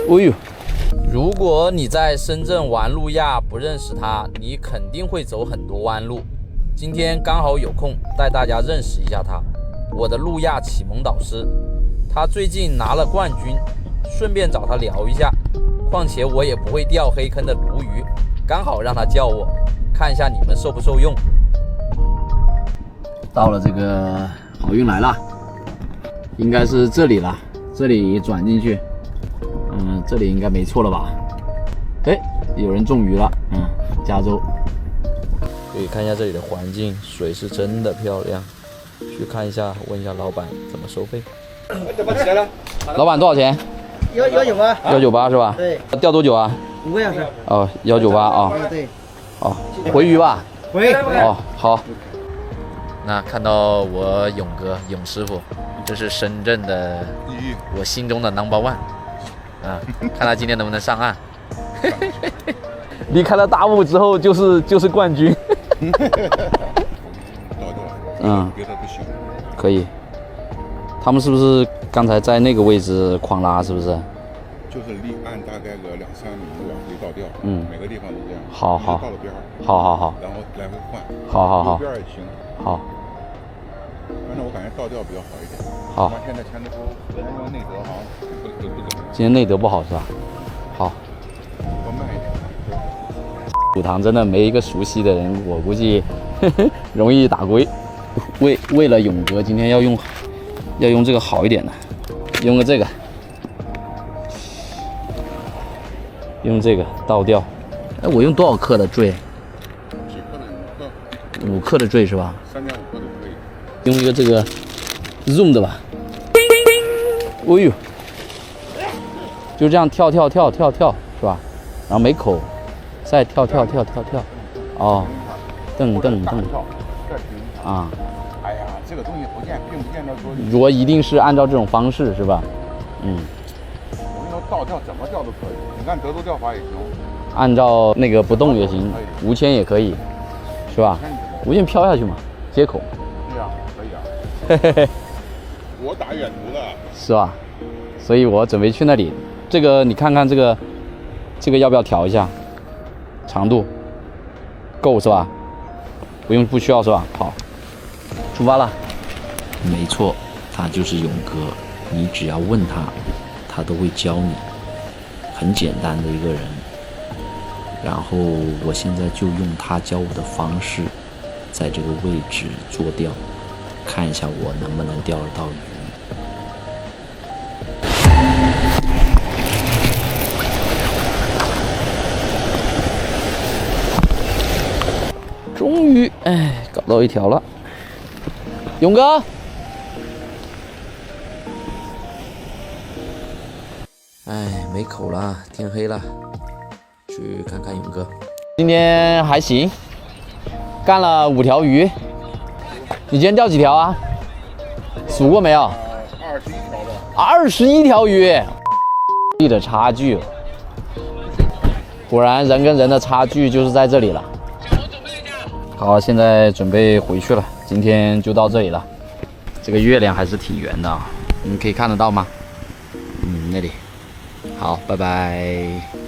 哦呦！如果你在深圳玩路亚不认识他，你肯定会走很多弯路。今天刚好有空，带大家认识一下他，我的路亚启蒙导师。他最近拿了冠军，顺便找他聊一下。况且我也不会钓黑坑的鲈鱼，刚好让他教我，看一下你们受不受用。到了这个好运来了，应该是这里了，这里转进去。这里应该没错了吧？哎，有人中鱼了，加州。可以看一下这里的环境，水是真的漂亮。去看一下，问一下老板怎么收费。怎么起来了？老板多少钱？198是吧？对。钓多久啊5个小时。哦，198啊。对。哦，回鱼吧。回。哦，好。那看到我勇哥、勇师傅，这是深圳的我心中的 No.1。看他今天能不能上岸。离开了大雾之后就是冠军。别的不行。可以。他们是不是刚才在那个位置狂拉？是不是？就是离岸大概个2-3米往回倒钓。每个地方都这样。好。到了边儿。好。然后来回换。好。右边也行。好。反正我感觉倒钓比较好一点。好。现在前头人家用内德好像不怎么样。今天内德不好是吧？好。多慢一点。虎塘真的没一个熟悉的人，我估计容易打龟。为了勇哥，今天要用这个好一点的，用个这个，用这个倒钓。哎，我用多少克的坠？几克的？5克的坠是吧？3.5克都可以。用一个这个 Zoom 的吧。哦呦！就这样跳是吧？然后没口，再跳。哦，蹬。啊。哎呀，这个东西并不见得说。我一定是按照这种方式是吧？我跟你说，倒钓怎么钓都可以，你看德州钓法也行。按照那个不动也行，无铅也可以，是吧？无铅飘下去嘛，接口。对呀，可以啊。我打远途的。是吧？所以我准备去那里。这个你看看这个要不要调一下长度？够是吧？不需要是吧？好，出发了。没错，他就是勇哥，你只要问他，他都会教你，很简单的一个人。然后我现在就用他教我的方式，在这个位置做钓，看一下我能不能钓得到鱼。终于，搞到一条了，勇哥。没口了，天黑了，去看看勇哥。今天还行，干了5条鱼。你今天钓几条啊？数过没有？21条的。21条鱼，力的差距。果然，人跟人的差距就是在这里了。好，现在准备回去了。今天就到这里了。这个月亮还是挺圆的啊，你们可以看得到吗？那里。好，拜拜。